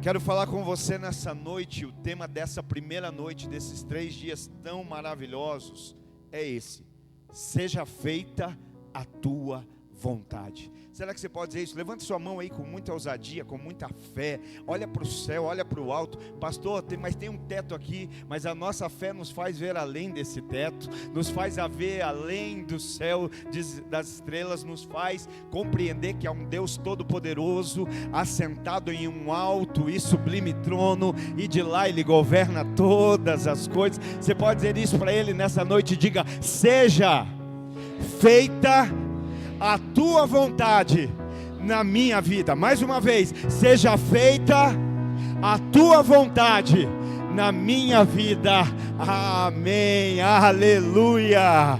Quero falar com você nessa noite. O tema dessa primeira noite, desses 3 dias tão maravilhosos, é esse: seja feita a tua vontade. Será que você pode dizer isso? Levante sua mão aí com muita ousadia, com muita fé. Olha para o céu, olha para o alto. Pastor, mas tem um teto aqui, mas a nossa fé nos faz ver além desse teto, nos faz ver além do céu, das estrelas, nos faz compreender que há um Deus todo-poderoso, assentado em um alto e sublime trono, e de lá Ele governa todas as coisas. Você pode dizer isso para Ele nessa noite? Diga: seja feita a tua vontade na minha vida. Mais uma vez: seja feita a tua vontade na minha vida. Amém, aleluia,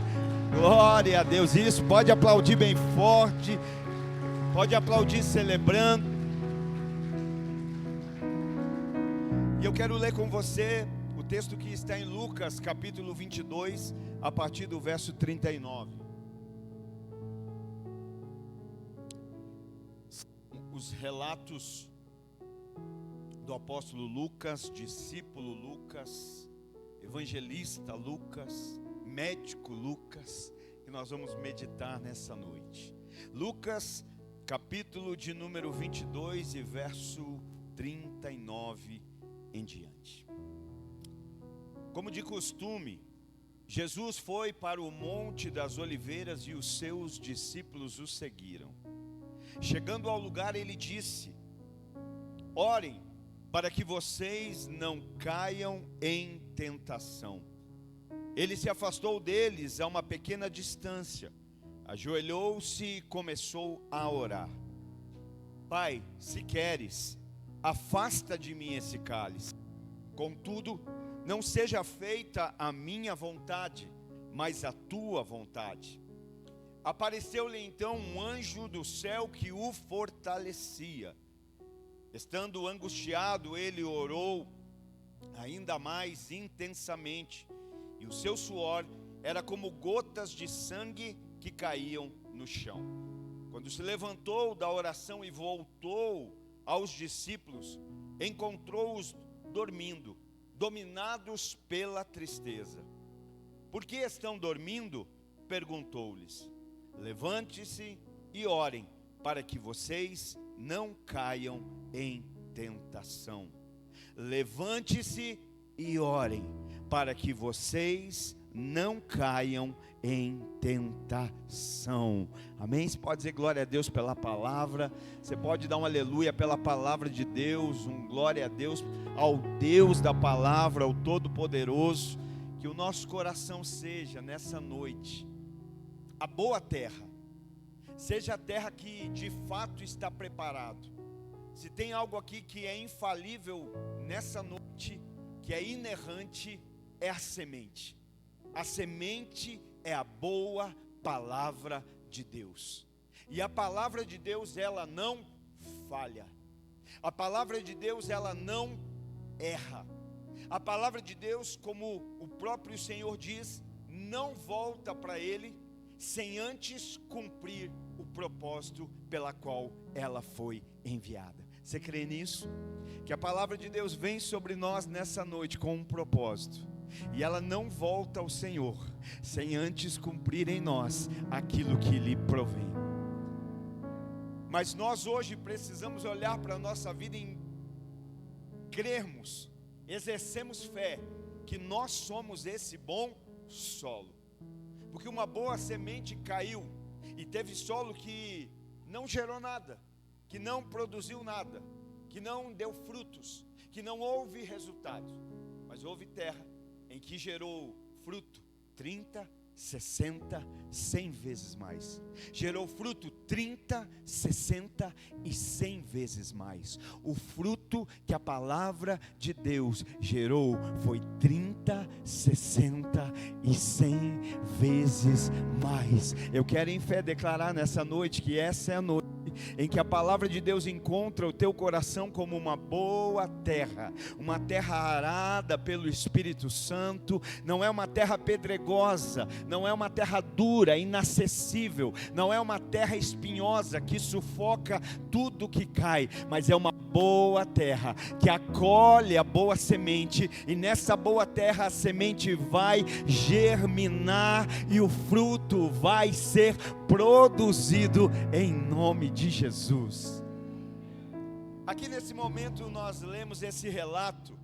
glória a Deus. Isso, pode aplaudir bem forte, pode aplaudir celebrando. E eu quero ler com você o texto que está em Lucas capítulo 22, a partir do verso 39. Os relatos do apóstolo Lucas, discípulo Lucas, evangelista Lucas, médico Lucas, que nós vamos meditar nessa noite. Lucas, capítulo de número 22 e verso 39 em diante. Como de costume, Jesus foi para o Monte das Oliveiras e os seus discípulos o seguiram. Chegando ao lugar, ele disse: orem para que vocês não caiam em tentação. Ele se afastou deles a uma pequena distância, ajoelhou-se e começou a orar. Pai, se queres, afasta de mim esse cálice. Contudo, não seja feita a minha vontade, mas a tua vontade. Apareceu-lhe então um anjo do céu que o fortalecia. Estando angustiado, ele orou ainda mais intensamente, e o seu suor era como gotas de sangue que caíam no chão. Quando se levantou da oração e voltou aos discípulos, encontrou-os dormindo, dominados pela tristeza. Por que estão dormindo? Perguntou-lhes. Levante-se e orem, para que vocês não caiam em tentação. Levante-se e orem, para que vocês não caiam em tentação. Amém? Você pode dizer glória a Deus pela palavra. Você pode dar um aleluia pela palavra de Deus, um glória a Deus, ao Deus da palavra, ao Todo-Poderoso. Que o nosso coração seja nessa noite a boa terra, seja a terra que de fato está preparado. Se tem algo aqui que é infalível nessa noite, que é inerrante, é a semente. A semente é a boa palavra de Deus. E a palavra de Deus, ela não falha. A palavra de Deus, ela não erra. A palavra de Deus, como o próprio Senhor diz, não volta para Ele sem antes cumprir o propósito pela qual ela foi enviada. Você crê nisso? Que a palavra de Deus vem sobre nós nessa noite com um propósito, e ela não volta ao Senhor sem antes cumprir em nós aquilo que lhe provém. Mas nós hoje precisamos olhar para a nossa vida e crermos, exercemos fé, que nós somos esse bom solo. Porque uma boa semente caiu e teve solo que não gerou nada, que não produziu nada, que não deu frutos, que não houve resultado. Mas houve terra em que gerou fruto 30, 60, 100 vezes mais. Gerou fruto 30, 60 e 100 vezes mais. O fruto que a palavra de Deus gerou foi 30, 60 e 100 vezes mais. Eu quero em fé declarar nessa noite que essa é a noite em que a palavra de Deus encontra o teu coração como uma boa terra, uma terra arada pelo Espírito Santo. Não é uma terra pedregosa, não é uma terra dura, inacessível, não é uma terra espinhosa que sufoca tudo que cai, mas é uma boa terra, que acolhe a boa semente, e nessa boa terra a semente vai germinar e o fruto vai ser produzido em nome de Jesus. Aqui nesse momento nós lemos esse relato,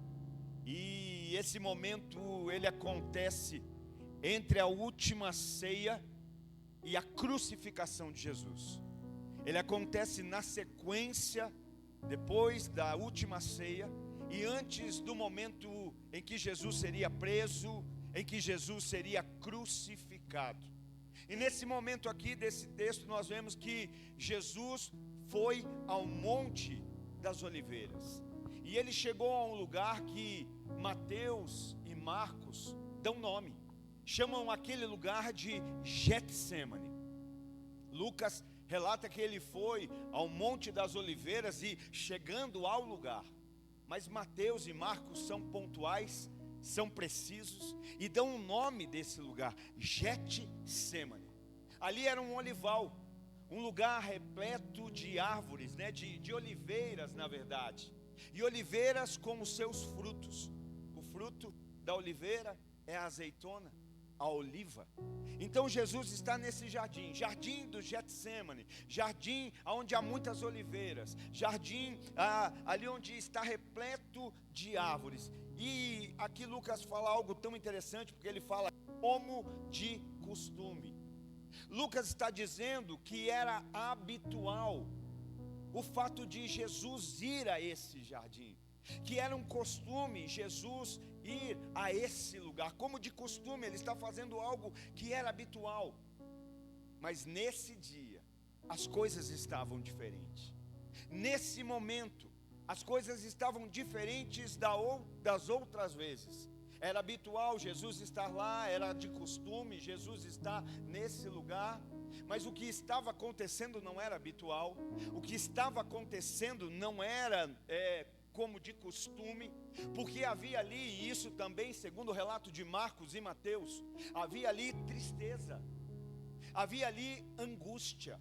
e esse momento ele acontece entre a última ceia e a crucificação de Jesus. Ele acontece na sequência, depois da última ceia, e antes do momento em que Jesus seria preso, em que Jesus seria crucificado. E nesse momento aqui desse texto nós vemos que Jesus foi ao Monte das Oliveiras, e ele chegou a um lugar que Mateus e Marcos dão nome, chamam aquele lugar de Getsêmani. Lucas relata que ele foi ao Monte das Oliveiras e chegando ao lugar, mas Mateus e Marcos são pontuais, são precisos e dão o nome desse lugar, Getsêmani. Ali era um olival, um lugar repleto de árvores, de oliveiras na verdade, e oliveiras com os seus frutos. O fruto da oliveira é a azeitona, a oliva. Então Jesus está nesse jardim do Getsêmani, jardim onde há muitas oliveiras, jardim ali onde está repleto de árvores. E aqui Lucas fala algo tão interessante, porque ele fala como de costume. Lucas está dizendo que era habitual o fato de Jesus ir a esse jardim, que era um costume Jesus ir a esse lugar, como de costume. Ele está fazendo algo que era habitual, mas nesse dia as coisas estavam diferentes. Nesse momento as coisas estavam diferentes das outras vezes. Era habitual Jesus estar lá, era de costume Jesus estar nesse lugar, mas o que estava acontecendo não era habitual. O que estava acontecendo não era como de costume, porque havia ali, e isso também segundo o relato de Marcos e Mateus, havia ali tristeza, havia ali angústia,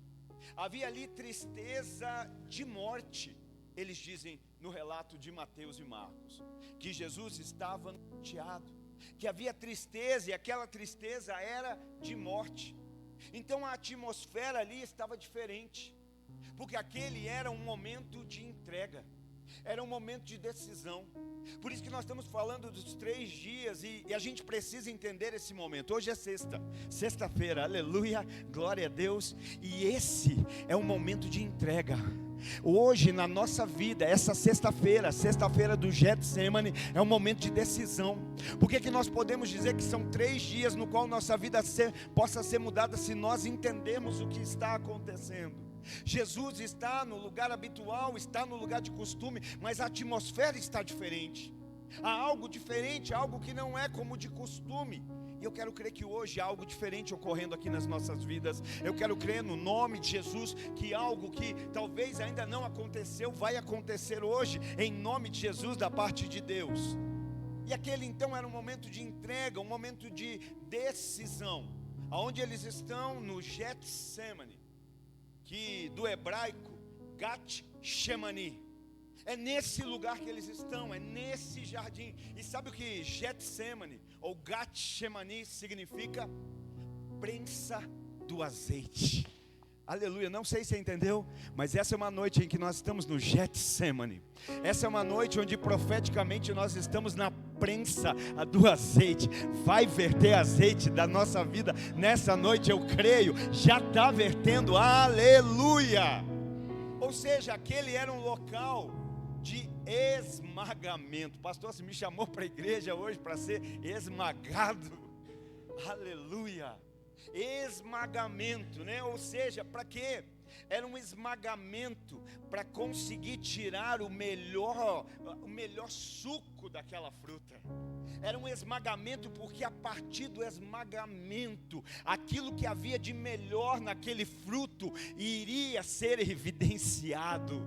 havia ali tristeza de morte. Eles dizem no relato de Mateus e Marcos que Jesus estava angustiado, que havia tristeza, e aquela tristeza era de morte. Então a atmosfera ali estava diferente, porque aquele era um momento de entrega, era um momento de decisão. Por isso que nós estamos falando dos 3 dias, e a gente precisa entender esse momento. Hoje é sexta-feira, aleluia, glória a Deus. E esse é um momento de entrega. Hoje na nossa vida, essa sexta-feira do Getsêmani, é um momento de decisão. Por que nós podemos dizer que são 3 dias no qual nossa vida possa ser mudada, se nós entendermos o que está acontecendo? Jesus está no lugar habitual, está no lugar de costume, mas a atmosfera está diferente. Há algo diferente, algo que não é como de costume. E eu quero crer que hoje há algo diferente ocorrendo aqui nas nossas vidas. Eu quero crer no nome de Jesus que algo que talvez ainda não aconteceu vai acontecer hoje, em nome de Jesus, da parte de Deus. E aquele então era um momento de entrega, um momento de decisão, aonde eles estão no Getsêmani, que do hebraico Gat-Shemani, é nesse lugar que eles estão, é nesse jardim. E sabe o que Getsêmani ou Gat-Shemani significa? Prensa do azeite. Aleluia, não sei se você entendeu, mas essa é uma noite em que nós estamos no Getsêmani. Essa é uma noite onde profeticamente nós estamos na prensa do azeite. Vai verter azeite da nossa vida nessa noite, eu creio, já está vertendo, aleluia. Ou seja, aquele era um local de esmagamento. Pastor, você me chamou para a igreja hoje para ser esmagado, aleluia. Esmagamento, ou seja, para quê? Era um esmagamento para conseguir tirar o melhor suco daquela fruta. Era um esmagamento porque a partir do esmagamento, aquilo que havia de melhor naquele fruto iria ser evidenciado.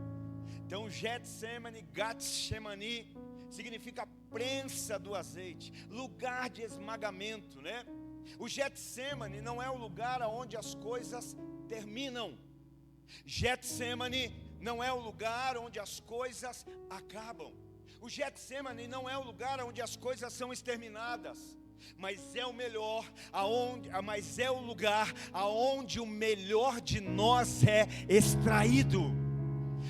Então Getsêmani, Gat-Shemani, significa prensa do azeite, lugar de esmagamento, O Getsêmani não é o lugar onde as coisas terminam. Getsêmani não é o lugar onde as coisas acabam. O Getsemane não é o lugar onde as coisas são exterminadas, mas é o lugar aonde o melhor de nós é extraído.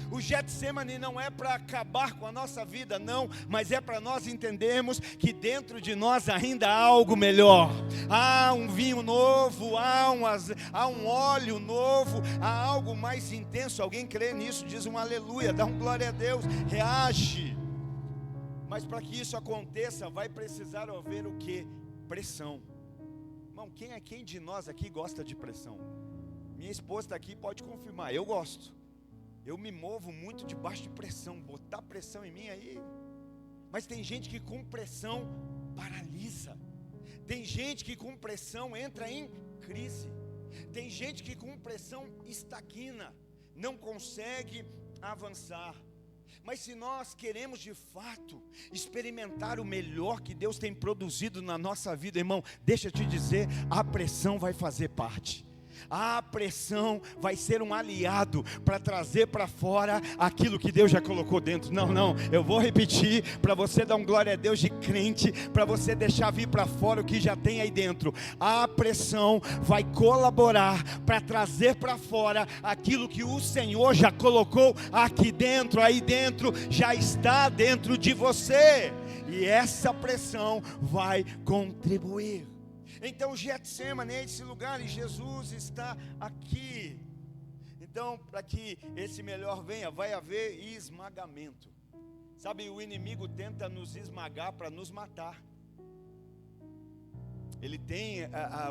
O Getsemane não é para acabar com a nossa vida, não, mas é para nós entendermos que dentro de nós ainda há algo melhor. Há um vinho novo, há um óleo novo, há algo mais intenso. Alguém crê nisso? Diz um aleluia, dá um glória a Deus, reage. Mas para que isso aconteça, vai precisar haver o quê? Pressão. Irmão, quem de nós aqui gosta de pressão? Minha esposa está aqui, pode confirmar, eu gosto. Eu me movo muito debaixo de pressão, botar pressão em mim aí. Mas tem gente que com pressão paralisa. Tem gente que com pressão entra em crise. Tem gente que com pressão estagna, não consegue avançar. Mas se nós queremos de fato experimentar o melhor que Deus tem produzido na nossa vida, irmão, deixa eu te dizer, a pressão vai fazer parte. A pressão vai ser um aliado para trazer para fora aquilo que Deus já colocou dentro. Não, eu vou repetir para você dar um glória a Deus de crente, para você deixar vir para fora o que já tem aí dentro. A pressão vai colaborar para trazer para fora aquilo que o Senhor já colocou aqui dentro, aí dentro, já está dentro de você. E essa pressão vai contribuir. Então Getsemane é esse lugar e Jesus está aqui. Então, para que esse melhor venha, vai haver esmagamento. Sabe, o inimigo tenta nos esmagar para nos matar. Ele tem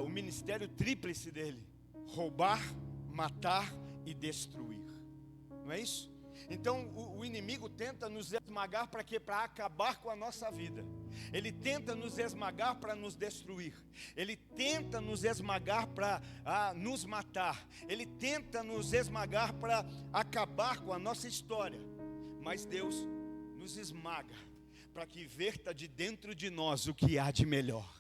o ministério tríplice dele: roubar, matar e destruir. Não é isso? Então o inimigo tenta nos esmagar para quê? Para acabar com a nossa vida. Ele tenta nos esmagar para nos destruir. Ele tenta nos esmagar para nos matar. Ele tenta nos esmagar para acabar com a nossa história. Mas Deus nos esmaga para que verta de dentro de nós o que há de melhor.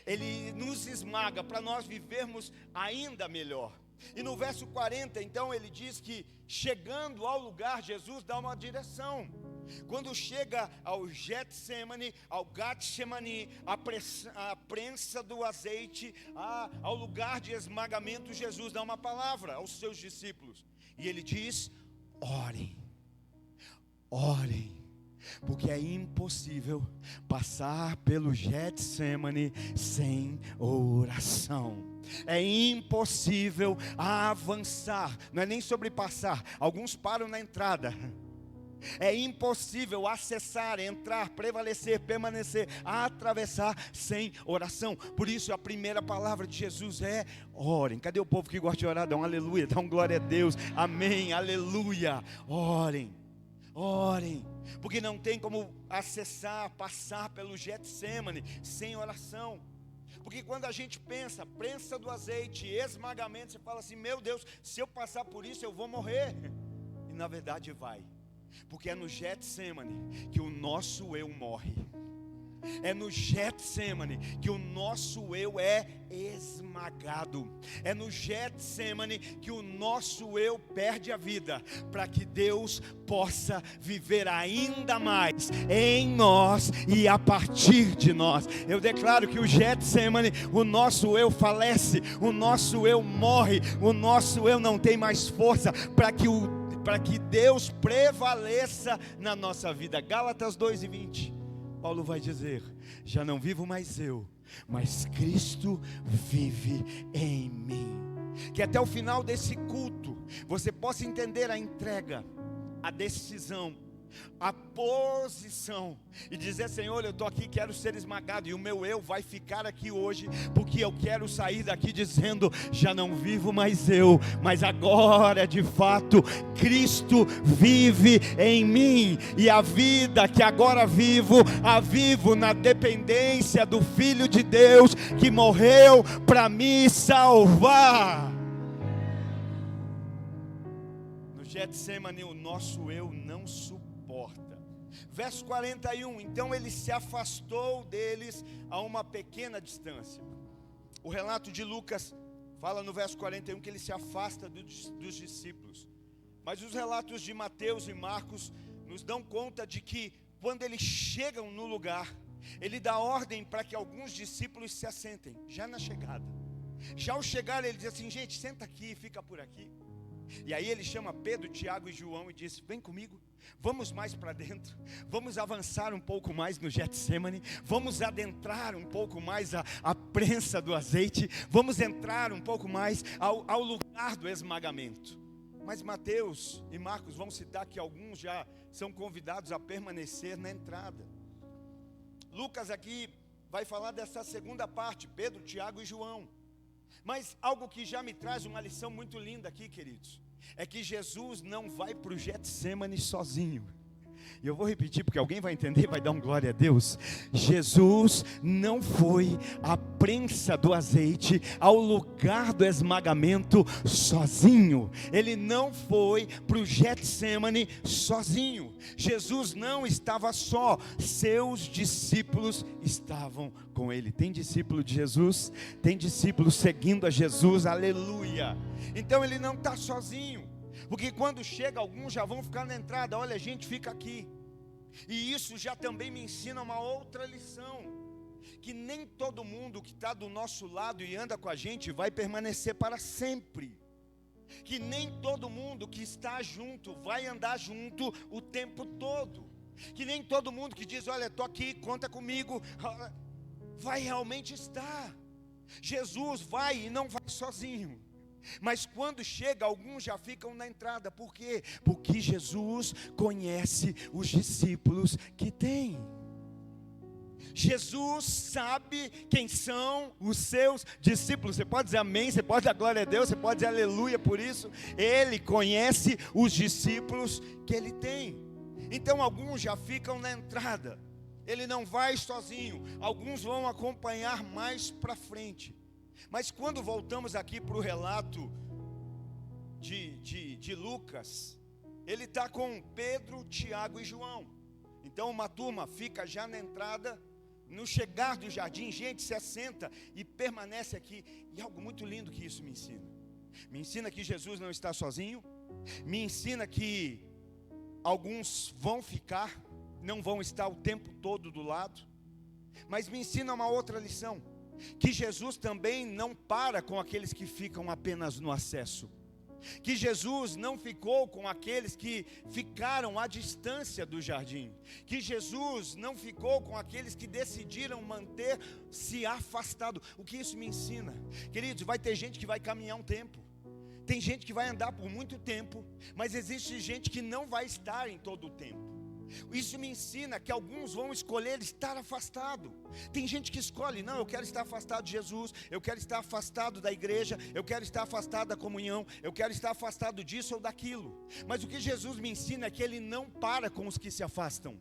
Ele nos esmaga para nós vivermos ainda melhor. E no verso 40, então, ele diz que chegando ao lugar, Jesus dá uma direção. Quando chega ao Getsemane, ao Gatsemane, a prensa do azeite, ao lugar de esmagamento, Jesus dá uma palavra aos seus discípulos. E ele diz: orem, orem. Porque é impossível passar pelo Getsemane sem oração. É impossível avançar. Não é nem sobre passar. Alguns param na entrada. É impossível acessar, entrar, prevalecer, permanecer, atravessar sem oração. Por isso a primeira palavra de Jesus é: orem. Cadê o povo que gosta de orar? Dá um aleluia, dá um glória a Deus. Amém, aleluia. Orem, orem. Porque não tem como acessar, passar pelo Getsemane sem oração. Porque quando a gente pensa, prensa do azeite, esmagamento, você fala assim: meu Deus, se eu passar por isso eu vou morrer. E na verdade vai. Porque é no Getsemane que o nosso eu morre. É no Getsemane que o nosso eu é esmagado. É no Getsemane que o nosso eu perde a vida, para que Deus possa viver ainda mais em nós e a partir de nós. Eu declaro que o Getsemane, o nosso eu falece, o nosso eu morre, o nosso eu não tem mais força para que Deus prevaleça na nossa vida. Gálatas 2:20. Paulo vai dizer: já não vivo mais eu, mas Cristo vive em mim. Que até o final desse culto você possa entender a entrega, a decisão, a posição e dizer: Senhor, eu estou aqui, quero ser esmagado, e o meu eu vai ficar aqui hoje, porque eu quero sair daqui dizendo: já não vivo mais eu, mas agora de fato Cristo vive em mim, e a vida que agora vivo, a vivo na dependência do Filho de Deus que morreu para me salvar. No Getsemane o nosso eu não suporta. Verso 41, então ele se afastou deles a uma pequena distância. O relato de Lucas fala no verso 41 que ele se afasta dos discípulos. Mas os relatos de Mateus e Marcos nos dão conta de que quando eles chegam no lugar, ele dá ordem para que alguns discípulos se assentem, já na chegada. Já ao chegar ele diz assim: gente, senta aqui, fica por aqui. E aí ele chama Pedro, Tiago e João e diz: vem comigo, vamos mais para dentro, vamos avançar um pouco mais no Getsemane, vamos adentrar um pouco mais a prensa do azeite, vamos entrar um pouco mais ao lugar do esmagamento. Mas Mateus e Marcos vão citar que alguns já são convidados a permanecer na entrada. Lucas aqui vai falar dessa segunda parte, Pedro, Tiago e João. Mas algo que já me traz uma lição muito linda aqui, queridos, é que Jesus não vai para o Getsemane sozinho. E eu vou repetir porque alguém vai entender, vai dar um glória a Deus. Jesus não foi à prensa do azeite, ao lugar do esmagamento sozinho. Ele não foi para o Getsemane sozinho. Jesus não estava só, seus discípulos estavam com ele. Tem discípulo de Jesus? Tem discípulo seguindo a Jesus? Aleluia! Então ele não está sozinho. Porque quando chega, alguns já vão ficar na entrada. Olha, a gente fica aqui. E isso já também me ensina uma outra lição: que nem todo mundo que está do nosso lado e anda com a gente vai permanecer para sempre. Que nem todo mundo que está junto vai andar junto o tempo todo. Que nem todo mundo que diz: olha, estou aqui, conta comigo, vai realmente estar. Jesus vai e não vai sozinho. Mas quando chega, alguns já ficam na entrada. Por quê? Porque Jesus conhece os discípulos que tem. Jesus sabe quem são os seus discípulos. Você pode dizer amém, você pode dar glória a Deus, você pode dizer aleluia por isso. Ele conhece os discípulos que ele tem. Então alguns já ficam na entrada. Ele não vai sozinho. Alguns vão acompanhar mais para frente. Mas quando voltamos aqui para o relato de Lucas, ele está com Pedro, Tiago e João. Então uma turma fica já na entrada, no chegar do jardim, gente se assenta e permanece aqui. E algo muito lindo que isso me ensina. Me ensina que Jesus não está sozinho. Me ensina que alguns vão ficar, não vão estar o tempo todo do lado. Mas me ensina uma outra lição: que Jesus também não para com aqueles que ficam apenas no acesso. Que Jesus não ficou com aqueles que ficaram à distância do jardim. Que Jesus não ficou com aqueles que decidiram manter-se afastado. O que isso me ensina? Queridos, vai ter gente que vai caminhar um tempo. Tem gente que vai andar por muito tempo. Mas existe gente que não vai estar em todo o tempo. Isso me ensina que alguns vão escolher estar afastado. Tem gente que escolhe: não, eu quero estar afastado de Jesus, eu quero estar afastado da igreja, eu quero estar afastado da comunhão, eu quero estar afastado disso ou daquilo. Mas o que Jesus me ensina é que Ele não para com os que se afastam.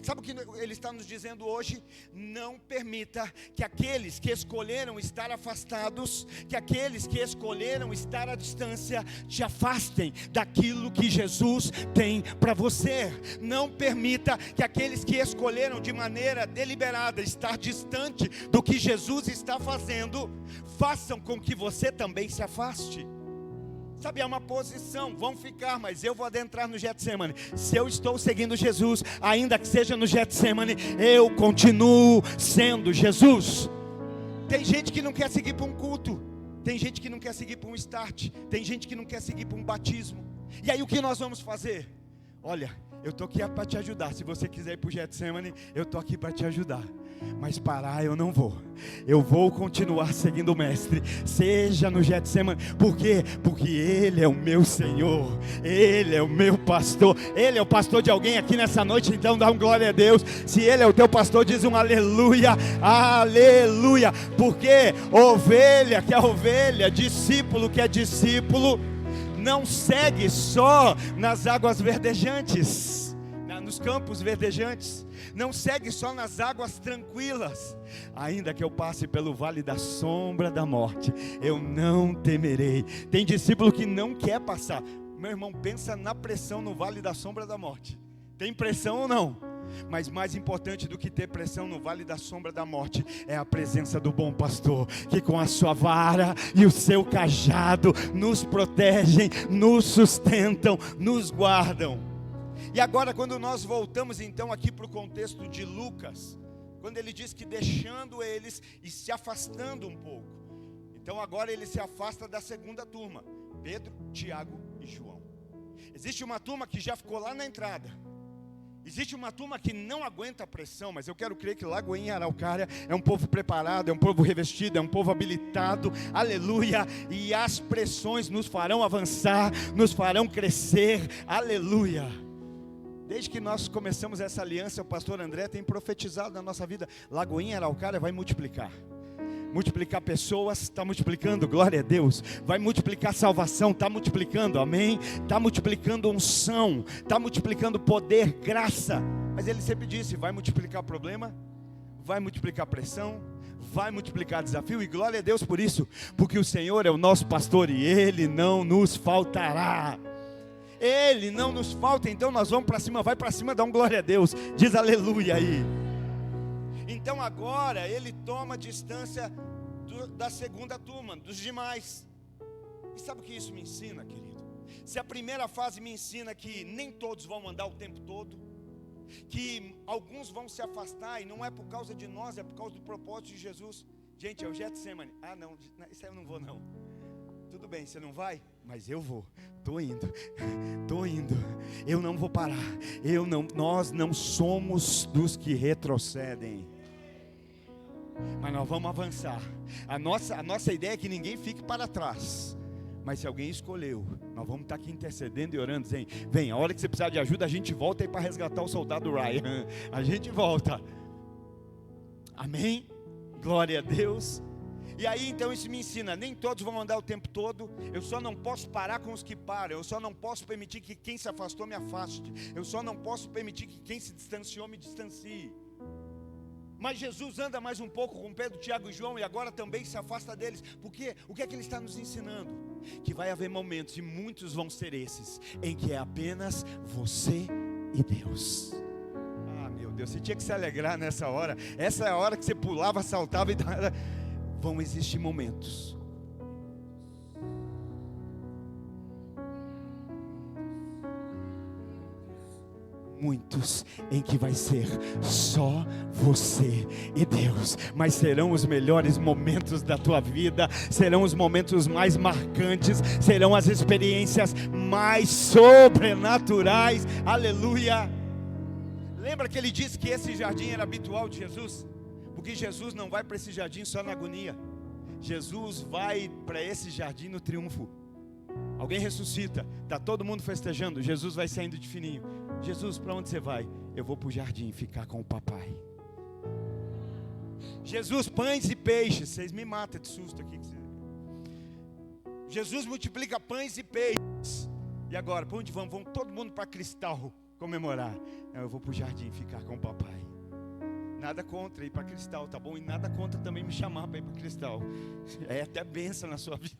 Sabe o que Ele está nos dizendo hoje? Não permita que aqueles que escolheram estar afastados, que aqueles que escolheram estar à distância, te afastem daquilo que Jesus tem para você. Não permita que aqueles que escolheram de maneira deliberada estar distante do que Jesus está fazendo, façam com que você também se afaste. Sabe, é uma posição, vão ficar, mas eu vou adentrar no Getsemane. Se eu estou seguindo Jesus, ainda que seja no Getsemane, eu continuo sendo Jesus. Tem gente que não quer seguir para um culto, tem gente que não quer seguir para um start, tem gente que não quer seguir para um batismo. E aí o que nós vamos fazer? Olha, eu estou aqui para te ajudar. Se você quiser ir para o Getsemane, eu estou aqui para te ajudar. Mas parar eu não vou. Eu vou continuar seguindo o Mestre, seja no Getsemane. Por quê? Porque Ele é o meu Senhor, Ele é o meu pastor. Ele é o pastor de alguém aqui nessa noite, então dá um glória a Deus. Se Ele é o teu pastor, diz um aleluia, aleluia. Porque ovelha que é ovelha, discípulo que é discípulo, não segue só nas águas verdejantes, nos campos verdejantes. Não segue só nas águas tranquilas. Ainda que eu passe pelo vale da sombra da morte, eu não temerei. Tem discípulo que não quer passar. Meu irmão, pensa na pressão no vale da sombra da morte. Tem pressão ou não? Mas mais importante do que ter pressão no vale da sombra da morte é a presença do bom pastor, que com a sua vara e o seu cajado nos protegem, nos sustentam, nos guardam. E agora, quando nós voltamos então aqui para o contexto de Lucas, quando ele diz que deixando eles e se afastando um pouco, então agora ele se afasta da segunda turma, Pedro, Tiago e João. Existe uma turma que já ficou lá na entrada. Existe uma turma que não aguenta a pressão, mas eu quero crer que Lagoinha Araucária é um povo preparado, é um povo revestido, é um povo habilitado, aleluia, e as pressões nos farão avançar, nos farão crescer, aleluia. Desde que nós começamos essa aliança, o pastor André tem profetizado na nossa vida, Lagoinha Araucária vai multiplicar pessoas, está multiplicando, glória a Deus, vai multiplicar salvação, está multiplicando, amém, está multiplicando unção, está multiplicando poder, graça, mas ele sempre disse, vai multiplicar problema, vai multiplicar pressão, vai multiplicar desafio, e glória a Deus por isso, porque o Senhor é o nosso pastor, e Ele não nos faltará, Ele não nos falta, então nós vamos para cima, vai para cima, dá um glória a Deus, diz aleluia aí. Então agora ele toma distância da segunda turma, dos demais. E sabe o que isso me ensina, querido? Se a primeira fase me ensina que nem todos vão andar o tempo todo, que alguns vão se afastar, e não é por causa de nós, é por causa do propósito de Jesus. Gente, é o Getsemane. Ah não, isso aí eu não vou não. Tudo bem, você não vai? Mas eu vou, estou indo, eu não vou parar, nós não somos dos que retrocedem, mas nós vamos avançar. A nossa ideia é que ninguém fique para trás, mas se alguém escolheu, nós vamos estar aqui intercedendo e orando, dizendo, vem, a hora que você precisar de ajuda, a gente volta aí para resgatar o soldado Ryan, a gente volta, amém, glória a Deus. E aí então isso me ensina, nem todos vão andar o tempo todo, eu só não posso parar com os que param, eu só não posso permitir que quem se afastou me afaste, eu só não posso permitir que quem se distanciou me distancie. Mas Jesus anda mais um pouco com Pedro, Tiago e João, e agora também se afasta deles, porque o que é que ele está nos ensinando? Que vai haver momentos, e muitos vão ser esses, em que é apenas você e Deus. Ah meu Deus, você tinha que se alegrar nessa hora, essa é a hora que você pulava, saltava e dava... Vão existir momentos muitos em que vai ser só você e Deus, mas serão os melhores momentos da tua vida, serão os momentos mais marcantes, serão as experiências mais sobrenaturais, aleluia. Lembra que ele disse que esse jardim era habitual de Jesus? Porque Jesus não vai para esse jardim só na agonia, Jesus vai para esse jardim no triunfo. Alguém ressuscita, está todo mundo festejando, Jesus vai saindo de fininho. Jesus, para onde você vai? Eu vou para o jardim ficar com o papai. Jesus, pães e peixes, vocês me matam de susto aqui. Jesus multiplica pães e peixes. E agora, para onde vamos? Vamos todo mundo para Cristal comemorar. Eu vou para o jardim ficar com o papai. Nada contra ir para Cristal, tá bom? E nada contra também me chamar para ir para Cristal. É até bênção na sua vida.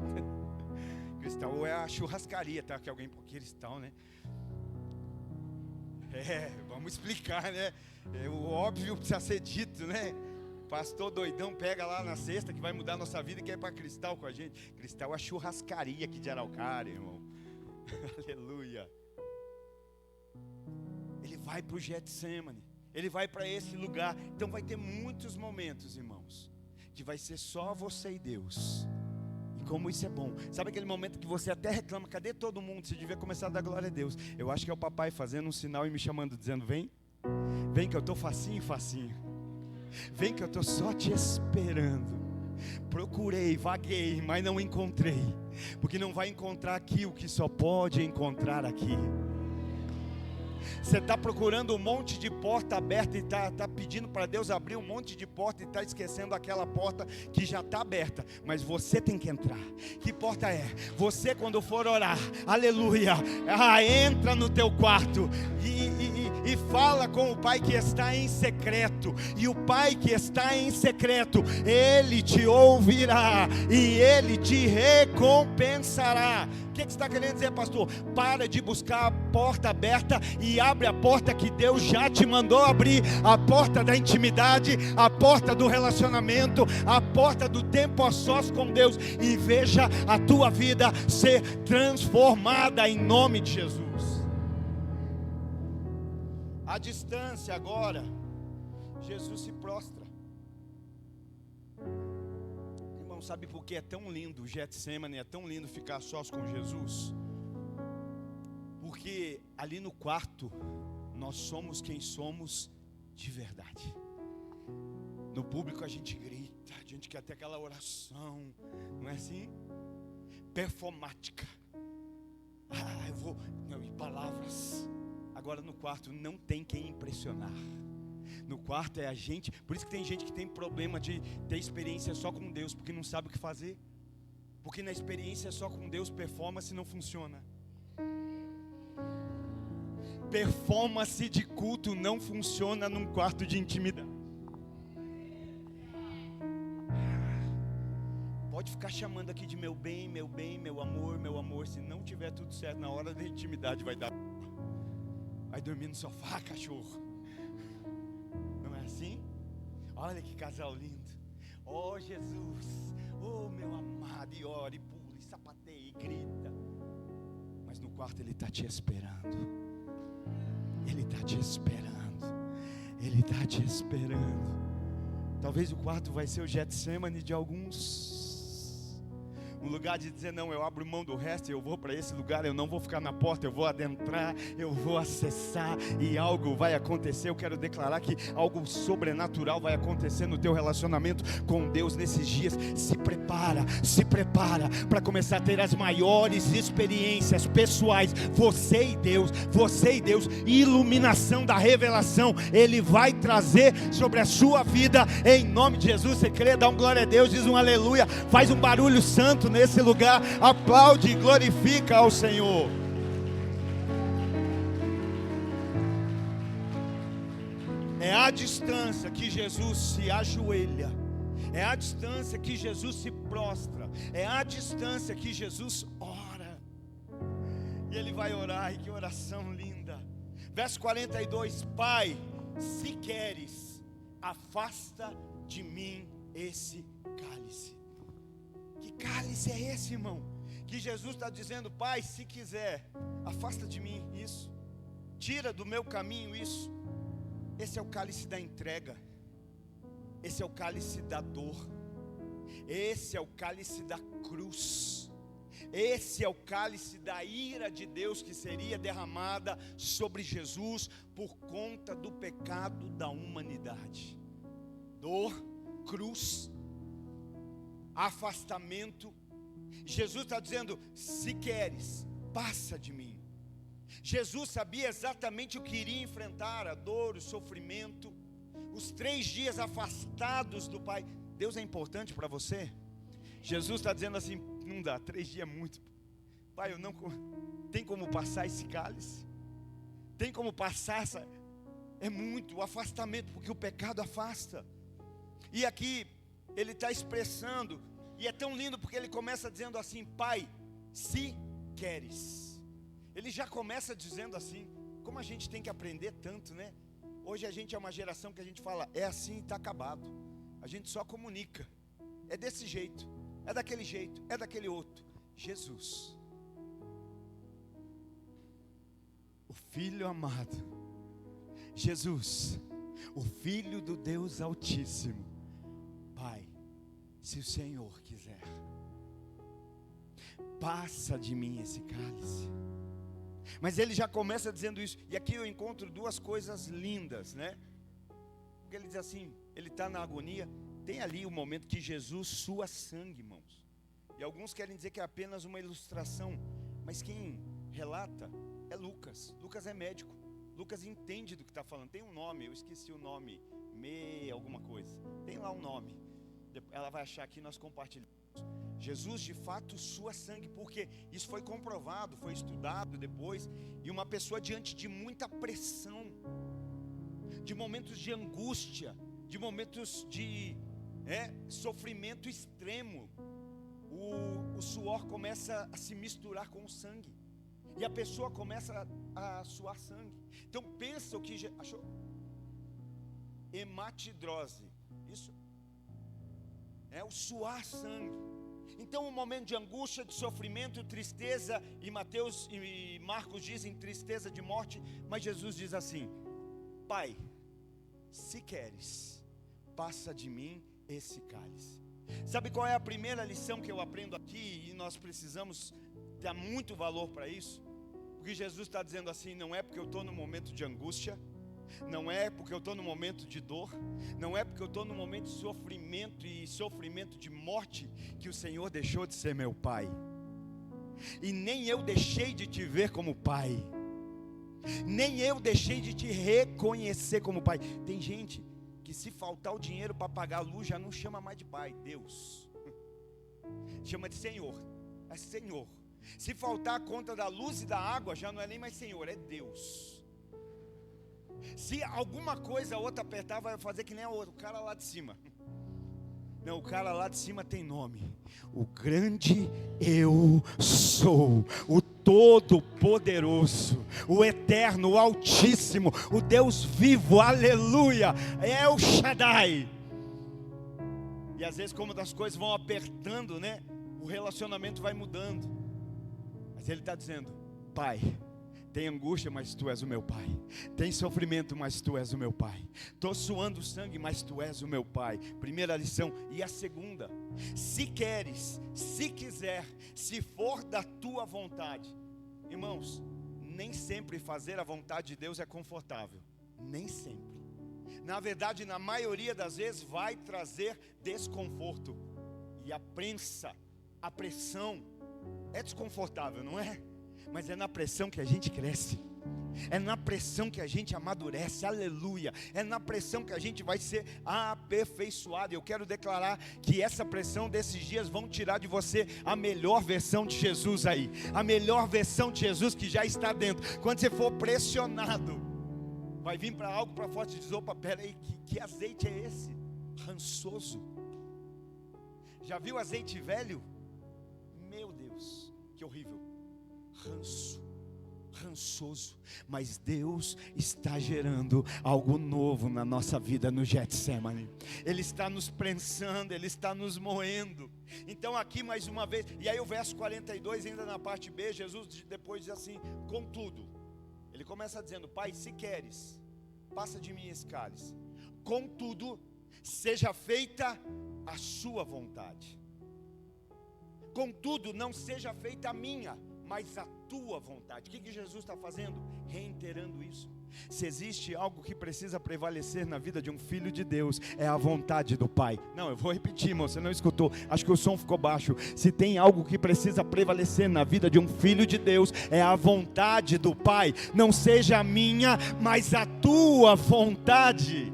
Cristal é a churrascaria, tá? Que alguém por Cristal, né? Vamos explicar, né? O óbvio precisa ser dito, né? Pastor doidão pega lá na sexta que vai mudar a nossa vida e quer ir para Cristal com a gente. Cristal é a churrascaria aqui de Araucária, irmão. Aleluia. Ele vai para o Getsemane. Ele vai para esse lugar. Então vai ter muitos momentos, irmãos, que vai ser só você e Deus. E como isso é bom. Sabe aquele momento que você até reclama, cadê todo mundo? Você devia começar a dar glória a Deus. Eu acho que é o papai fazendo um sinal e me chamando, dizendo, vem que eu estou facinho, vem que eu estou só te esperando. Procurei, vaguei, mas não encontrei, porque não vai encontrar aqui o que só pode encontrar aqui. Você está procurando um monte de porta aberta e está pedindo para Deus abrir um monte de porta e está esquecendo aquela porta que já está aberta, mas você tem que entrar. Que porta é? Você, quando for orar, aleluia, entra no teu quarto e fala com o Pai que está em secreto, e o Pai que está em secreto, Ele te ouvirá e Ele te recompensará. O que você está querendo dizer, pastor? Para de buscar a porta aberta e abre a porta que Deus já te mandou abrir, a porta da intimidade, a porta do relacionamento, a porta do tempo a sós com Deus, e veja a tua vida ser transformada em nome de Jesus. À distância agora, Jesus se prostra. Irmão, sabe por que é tão lindo o Getsemane, é tão lindo ficar sós com Jesus? Porque ali no quarto, nós somos quem somos de verdade. No público a gente grita, a gente quer ter aquela oração, não é assim? Performática. Não, e palavras. Agora no quarto não tem quem impressionar. No quarto é a gente. Por isso que tem gente que tem problema de ter experiência só com Deus, porque não sabe o que fazer. Porque na experiência só com Deus, performance não funciona. Performance de culto não funciona num quarto de intimidade. Pode ficar chamando aqui de meu bem, meu amor, meu amor. Se não tiver tudo certo na hora da intimidade, vai dar. Vai dormir no sofá, cachorro. Não é assim? Olha que casal lindo. Oh Jesus, oh meu amado. E ora, e pula, e sapateia, e grita. Mas no quarto Ele está te esperando. Ele está te esperando. Ele está te esperando. Talvez o quarto vai ser o Getsemane de alguns. Um lugar de dizer, não, eu abro mão do resto, eu vou para esse lugar, eu não vou ficar na porta, eu vou adentrar, eu vou acessar, e algo vai acontecer. Eu quero declarar que algo sobrenatural vai acontecer no teu relacionamento com Deus nesses dias. Se prepara para começar a ter as maiores experiências pessoais, você e Deus, iluminação da revelação, Ele vai trazer sobre a sua vida, em nome de Jesus. Você crê? Dá um glória a Deus, diz um aleluia, faz um barulho santo nesse lugar, aplaude e glorifica ao Senhor. É à distância que Jesus se ajoelha, é à distância que Jesus se prostra, é à distância que Jesus ora. E Ele vai orar, e que oração linda. Verso 42, Pai, se queres, afasta de mim esse cálice. Que cálice é esse, irmão? Que Jesus está dizendo, Pai, se quiser, afasta de mim isso, tira do meu caminho isso. Esse é o cálice da entrega, esse é o cálice da dor, esse é o cálice da cruz, esse é o cálice da ira de Deus que seria derramada sobre Jesus por conta do pecado da humanidade. Dor, cruz, afastamento. Jesus está dizendo, se queres, passa de mim. Jesus sabia exatamente o que iria enfrentar, a dor, o sofrimento, os 3 dias afastados do Pai. Deus é importante para você? Jesus está dizendo assim, não dá, 3 dias é muito. Pai, eu não tem como passar esse cálice? Tem como passar essa? É muito, o afastamento, porque o pecado afasta. E aqui Ele está expressando, e é tão lindo porque Ele começa dizendo assim, Pai, se queres. Ele já começa dizendo assim, como a gente tem que aprender tanto, né? Hoje a gente é uma geração que a gente fala, é assim e está acabado. A gente só comunica, é desse jeito, é daquele jeito, é daquele outro. Jesus, o Filho amado, Jesus, o Filho do Deus Altíssimo. Pai, se o Senhor quiser, passa de mim esse cálice. Mas Ele já começa dizendo isso. E aqui eu encontro 2 coisas lindas, né? Porque Ele diz assim, Ele está na agonia. Tem ali o momento que Jesus sua sangue, irmãos. E alguns querem dizer que é apenas uma ilustração, mas quem relata é Lucas. Lucas é médico, Lucas entende do que está falando. Tem um nome, eu esqueci o nome, alguma coisa. Tem lá um nome, ela vai achar aqui, nós compartilhamos. Jesus de fato sua sangue, porque isso foi comprovado, foi estudado depois. E uma pessoa diante de muita pressão, de momentos de angústia, de momentos de sofrimento extremo, o suor começa a se misturar com o sangue, e a pessoa começa a suar sangue. Então pensa o que achou? Hematidrose, isso é o suar sangue. Então um momento de angústia, de sofrimento, tristeza, e Mateus e Marcos dizem tristeza de morte, mas Jesus diz assim: Pai, se queres, passa de mim esse cálice. Sabe qual é a primeira lição que eu aprendo aqui, e nós precisamos dar muito valor para isso? Porque Jesus está dizendo assim: não é porque eu estou no momento de angústia, não é porque eu estou no momento de dor, não é porque eu estou no momento de sofrimento e sofrimento de morte, que o Senhor deixou de ser meu Pai. E nem eu deixei de te ver como Pai, nem eu deixei de te reconhecer como Pai. Tem gente que, se faltar o dinheiro para pagar a luz, já não chama mais de Pai, Deus, chama de Senhor. É Senhor. Se faltar a conta da luz e da água, já não é nem mais Senhor, é Deus. Se alguma coisa a outra apertar, vai fazer que nem o cara lá de cima. Não, o cara lá de cima tem nome: o grande eu sou, o Todo-Poderoso, o Eterno, o Altíssimo, o Deus vivo, aleluia, é o Shaddai. E às vezes, como as coisas vão apertando, né, o relacionamento vai mudando. Mas ele está dizendo: Pai, tem angústia, mas Tu és o meu Pai. Tem sofrimento, mas Tu és o meu Pai. Estou suando sangue, mas Tu és o meu Pai. Primeira lição. E a segunda: se queres, se quiser, se for da Tua vontade. Irmãos, nem sempre fazer a vontade de Deus é confortável. Nem sempre. Na verdade, na maioria das vezes vai trazer desconforto. E a pressão é desconfortável, não é? Mas é na pressão que a gente cresce, é na pressão que a gente amadurece, aleluia. É na pressão que a gente vai ser aperfeiçoado. Eu quero declarar que essa pressão desses dias vão tirar de você a melhor versão de Jesus aí, a melhor versão de Jesus que já está dentro. Quando você for pressionado, vai vir para algo para fora e diz: opa, peraí, que azeite é esse? Rançoso. Já viu azeite velho? Meu Deus, que horrível. Rançoso, mas Deus está gerando algo novo na nossa vida no Getsemane. Ele está nos prensando, Ele está nos moendo. Então aqui mais uma vez, e aí o verso 42 ainda na parte B, Jesus depois diz assim: contudo, Ele começa dizendo: Pai, se queres, passa de mim esse cálice, contudo, seja feita a sua vontade. Contudo, não seja feita a minha, mas a tua vontade. O que Jesus está fazendo? Reiterando isso. Se existe algo que precisa prevalecer na vida de um filho de Deus, é a vontade do Pai. Não, eu vou repetir, irmão, você não escutou, acho que o som ficou baixo. Se tem algo que precisa prevalecer na vida de um filho de Deus, é a vontade do Pai. Não seja a minha, mas a tua vontade.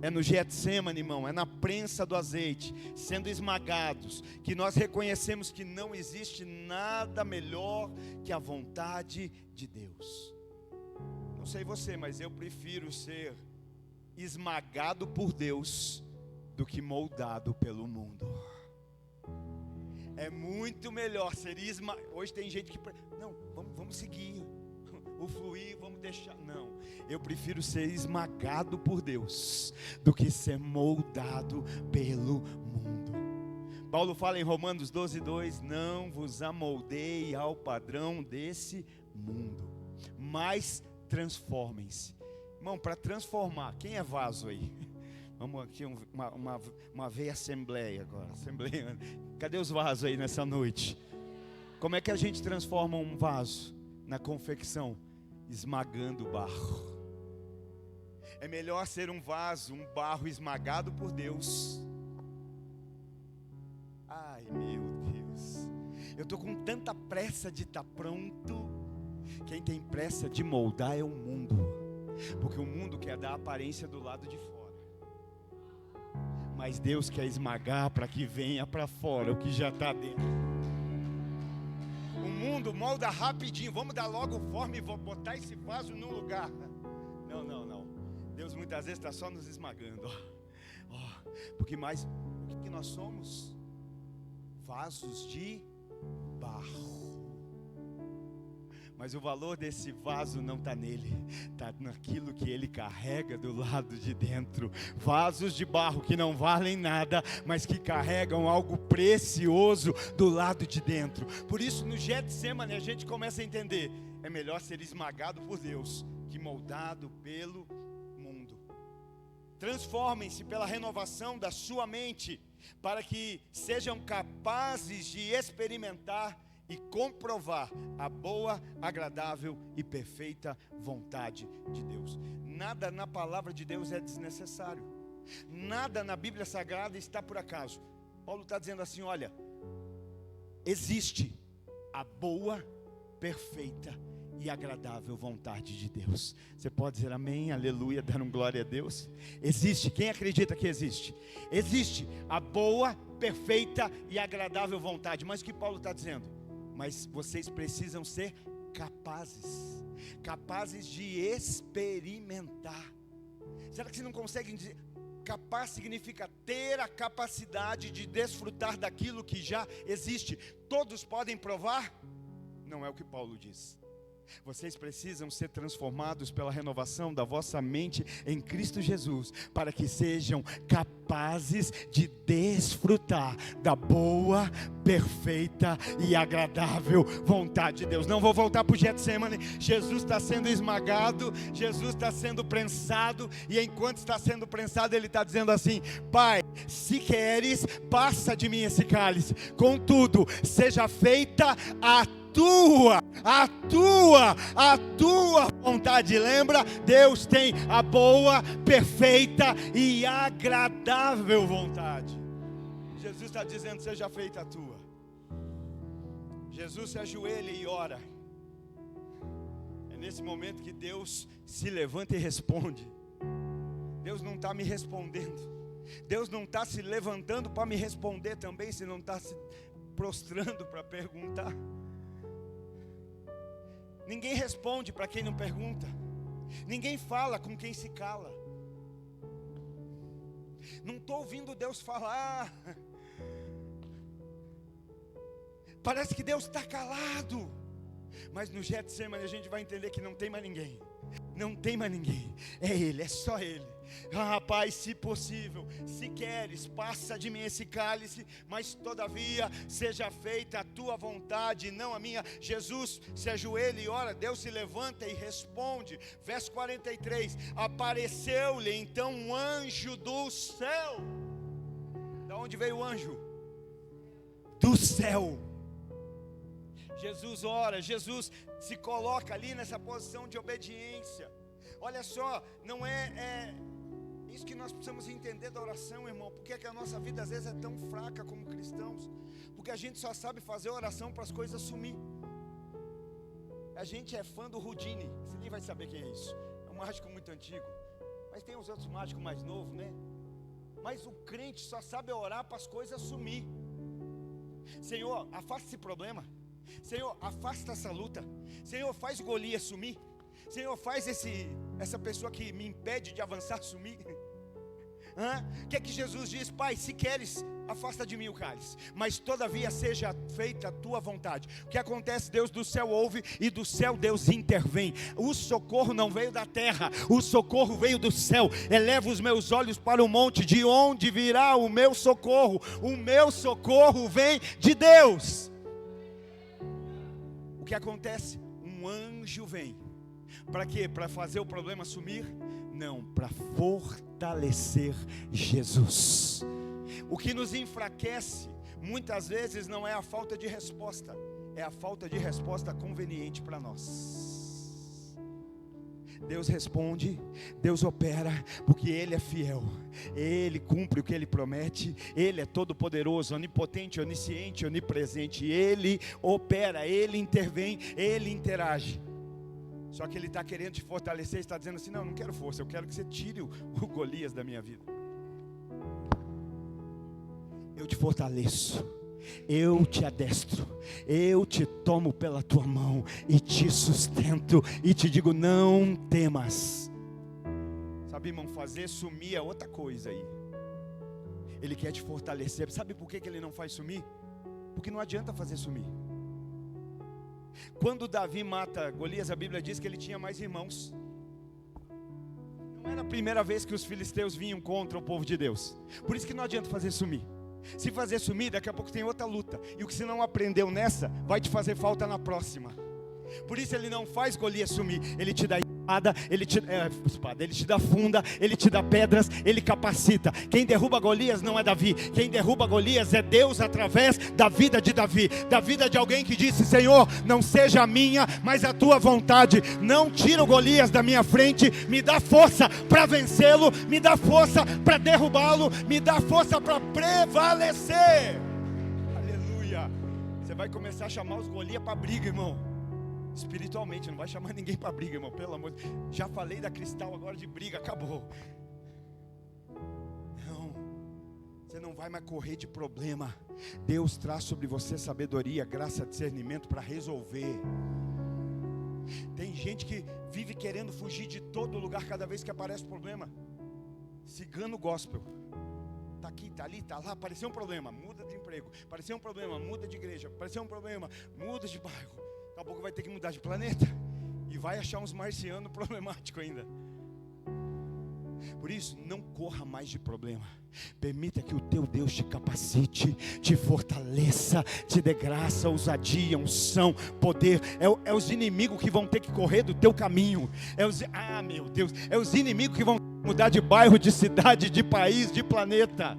É no Getsemane, irmão, é na prensa do azeite, sendo esmagados, que nós reconhecemos que não existe nada melhor que a vontade de Deus. Não sei você, mas eu prefiro ser esmagado por Deus do que moldado pelo mundo. É muito melhor ser esmagado. Hoje tem gente que... Não, vamos seguir o fluir, vamos deixar. Não, eu prefiro ser esmagado por Deus do que ser moldado pelo mundo. Paulo fala em Romanos 12:2: não vos amoldeie ao padrão desse mundo, mas transformem-se. Irmão, para transformar, quem é vaso aí? Vamos aqui uma veia assembleia agora. Assembleia. Cadê os vasos aí nessa noite? Como é que a gente transforma um vaso na confecção? Esmagando o barro. É melhor ser um vaso, um barro esmagado por Deus. Ai, meu Deus, eu estou com tanta pressa de estar pronto. Quem tem pressa de moldar é o mundo, porque o mundo quer dar aparência do lado de fora, mas Deus quer esmagar para que venha para fora o que já está dentro. O mundo molda rapidinho, vamos dar logo forma e vou botar esse vaso no lugar. Não. Deus muitas vezes está só nos esmagando. Porque mais, o que nós somos? Vasos de barro. Mas o valor desse vaso não está nele, está naquilo que ele carrega do lado de dentro. Vasos de barro que não valem nada, mas que carregam algo precioso do lado de dentro. Por isso no Getsemane a gente começa a entender, é melhor ser esmagado por Deus que moldado pelo mundo. Transformem-se pela renovação da sua mente, para que sejam capazes de experimentar e comprovar a boa, agradável e perfeita vontade de Deus. Nada na palavra de Deus é desnecessário. Nada na Bíblia Sagrada está por acaso. Paulo está dizendo assim, olha, existe a boa, perfeita e agradável vontade de Deus. Você pode dizer amém, aleluia, dar glória a Deus? Existe, quem acredita que existe? Existe a boa, perfeita e agradável vontade. Mas o que Paulo está dizendo? Mas vocês precisam ser capazes de experimentar. Será que vocês não conseguem dizer? Capaz significa ter a capacidade de desfrutar daquilo que já existe. Todos podem provar? Não é o que Paulo diz. Vocês precisam ser transformados pela renovação da vossa mente em Cristo Jesus, para que sejam capazes de desfrutar da boa, perfeita e agradável vontade de Deus. Não vou voltar para o Getsemane. Jesus está sendo esmagado, Jesus está sendo prensado, e enquanto está sendo prensado, Ele está dizendo assim: Pai, se queres, passa de mim esse cálice, contudo, seja feita a tua vontade. Lembra? Deus tem a boa, perfeita e agradável vontade. Jesus está dizendo: seja feita a tua. Jesus se ajoelha e ora. É nesse momento que Deus se levanta e responde. Deus não está me respondendo. Deus não está se levantando para me responder também, se não está se prostrando para perguntar. Ninguém responde para quem não pergunta. Ninguém fala com quem se cala. Não estou ouvindo Deus falar. Parece que Deus está calado. Mas no Getsemane a gente vai entender que não tem mais ninguém. Não tem mais ninguém. É Ele, é só Ele. Pai, se possível, se queres, passa de mim esse cálice, mas todavia seja feita a tua vontade, não a minha. Jesus se ajoelha e ora. Deus se levanta e responde. Verso 43: apareceu-lhe então um anjo do céu. Da onde veio o anjo? Do céu. Jesus ora, Jesus se coloca ali nessa posição de obediência. Olha só, não é isso que nós precisamos entender da oração, irmão. Por que é que a nossa vida às vezes é tão fraca como cristãos? Porque a gente só sabe fazer oração para as coisas sumir. A gente é fã do Houdini. Você nem vai saber quem é isso. É um mágico muito antigo. Mas tem os outros mágicos mais novos, né? Mas o crente só sabe orar para as coisas sumir. Senhor, afasta esse problema. Senhor, afasta essa luta. Senhor, faz Golias sumir. Senhor, faz essa pessoa que me impede de avançar sumir. O que é que Jesus diz? Pai, se queres, afasta de mim o cálice, mas todavia seja feita a tua vontade. O que acontece? Deus do céu ouve, e do céu Deus intervém. O socorro não veio da terra, o socorro veio do céu. Eleva os meus olhos para o monte, de onde virá o meu socorro? O meu socorro vem de Deus. O que acontece? Um anjo vem. Para quê? Para fazer o problema sumir? Não, para fortalecer Jesus. O que nos enfraquece muitas vezes não é a falta de resposta, é a falta de resposta conveniente para nós. Deus responde, Deus opera, porque Ele é fiel, Ele cumpre o que Ele promete, Ele é todo poderoso, onipotente, onisciente, onipresente. Ele opera, Ele intervém, Ele interage. Só que Ele está querendo te fortalecer, está dizendo assim: não, não quero força, eu quero que você tire o Golias da minha vida. Eu te fortaleço, eu te adestro, eu te tomo pela tua mão e te sustento e te digo: não temas. Sabe Sabe, irmão, fazer sumir é outra coisa aí. Ele quer te fortalecer. Sabe por que ele não faz sumir? Porque não adianta fazer sumir. Quando Davi mata Golias, a Bíblia diz que ele tinha mais irmãos. Não era a primeira vez que os filisteus vinham contra o povo de Deus. Por isso que não adianta fazer sumir. Se fazer sumir, daqui a pouco tem outra luta. E o que você não aprendeu nessa, vai te fazer falta na próxima. Por isso ele não faz Golias sumir. Ele te dá espada, ele te dá funda, ele te dá pedras, ele capacita. Quem derruba Golias não é Davi. Quem derruba Golias é Deus através da vida de Davi. Da vida de alguém que disse: Senhor, não seja a minha, mas a tua vontade. Não tira o Golias da minha frente. Me dá força para vencê-lo. Me dá força para derrubá-lo. Me dá força para prevalecer. Aleluia. Você vai começar a chamar os Golias para briga, irmão. Espiritualmente, não vai chamar ninguém para briga, irmão, pelo amor de Deus. Já falei da Cristal agora de briga, acabou. Não, você não vai mais correr de problema. Deus traz sobre você sabedoria, graça, discernimento para resolver. Tem gente que vive querendo fugir de todo lugar cada vez que aparece problema. Cigano gospel. Está aqui, está ali, está lá, apareceu um problema, muda de emprego. Apareceu um problema, muda de igreja. Apareceu um problema, muda de bairro. Daqui a pouco vai ter que mudar de planeta. E vai achar uns marcianos problemáticos ainda. Por isso, não corra mais de problema. Permita que o teu Deus te capacite, te fortaleça, te dê graça, ousadia, unção, poder. É os inimigos que vão ter que correr do teu caminho. Meu Deus, é os inimigos que vão mudar de bairro, de cidade, de país, de planeta.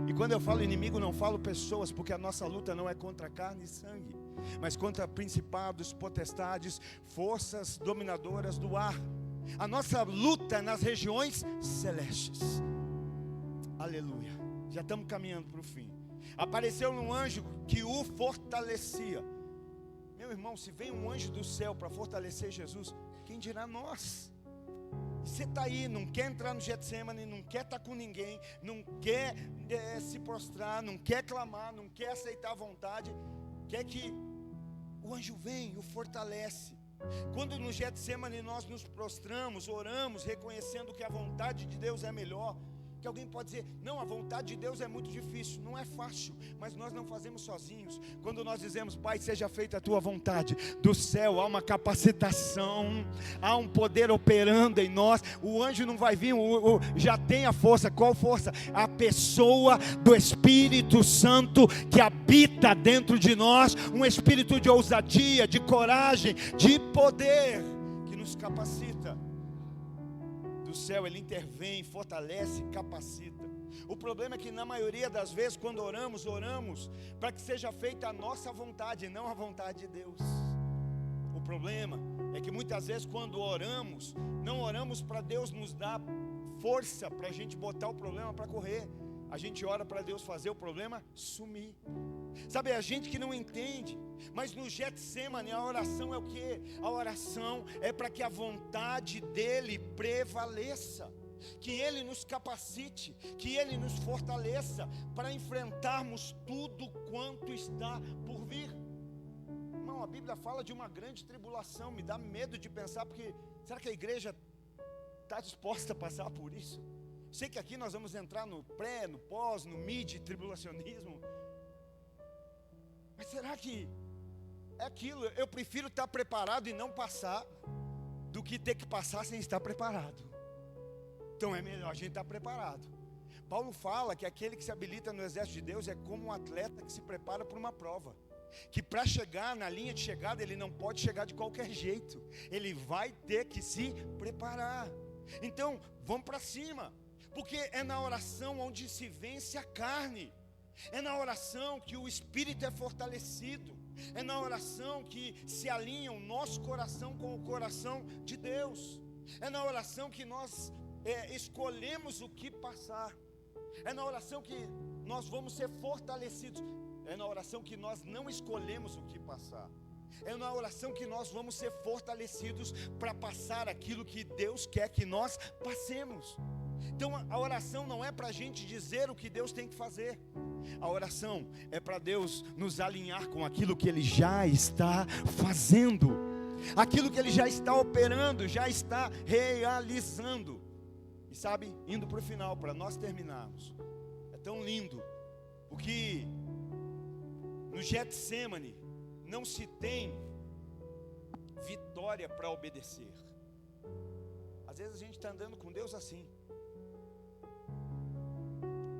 E quando eu falo inimigo, não falo pessoas, porque a nossa luta não é contra carne e sangue, mas contra principados, potestades, forças dominadoras do ar. A nossa luta é nas regiões celestes. Aleluia. Já estamos caminhando para o fim. Apareceu um anjo que o fortalecia. Meu irmão, se vem um anjo do céu para fortalecer Jesus, quem dirá nós? Você está aí, não quer entrar no Getsemane, não quer estar com ninguém, não quer se prostrar, não quer clamar, não quer aceitar a vontade, quer que o anjo vem, o fortalece. Quando no Getsemane nós nos prostramos, oramos, reconhecendo que a vontade de Deus é melhor, que alguém pode dizer: não, a vontade de Deus é muito difícil. Não é fácil, mas nós não fazemos sozinhos. Quando nós dizemos: Pai, seja feita a tua vontade, do céu há uma capacitação, há um poder operando em nós. O anjo não vai vir, já tem a força. Qual força? A pessoa do Espírito Santo que habita dentro de nós, um espírito de ousadia, de coragem, de poder, que nos capacita. Do céu ele intervém, fortalece, capacita. O problema é que na maioria das vezes quando oramos para que seja feita a nossa vontade e não a vontade de Deus. O problema é que muitas vezes quando oramos, não oramos para Deus nos dar força para a gente botar o problema para correr. A gente ora para Deus fazer o problema sumir. Sabe, a gente que não entende. Mas no Getsemane a oração é o quê? A oração é para que a vontade dele prevaleça, que ele nos capacite, que ele nos fortaleça para enfrentarmos tudo quanto está por vir. Irmão, a Bíblia fala de uma grande tribulação. Me dá medo de pensar, porque será que a igreja está disposta a passar por isso? Sei que aqui nós vamos entrar no pré, no pós, no mid, tribulacionismo. Mas será que é aquilo? Eu prefiro estar preparado e não passar, do que ter que passar sem estar preparado. Então é melhor a gente estar preparado. Paulo fala que aquele que se habilita no exército de Deus é como um atleta que se prepara para uma prova, que para chegar na linha de chegada ele não pode chegar de qualquer jeito, ele vai ter que se preparar. Então vamos para cima, porque é na oração onde se vence a carne, é na oração que o espírito é fortalecido, é na oração que se alinha o nosso coração com o coração de Deus, é na oração que nós escolhemos o que passar, é na oração que nós vamos ser fortalecidos, é na oração que nós não escolhemos o que passar, é na oração que nós vamos ser fortalecidos para passar aquilo que Deus quer que nós passemos. Então a oração não é para a gente dizer o que Deus tem que fazer. A oração é para Deus nos alinhar com aquilo que Ele já está fazendo, aquilo que Ele já está operando, já está realizando. E sabe, indo para o final, para nós terminarmos, é tão lindo, porque no Getsemane não se tem vitória para obedecer. Às vezes a gente está andando com Deus assim: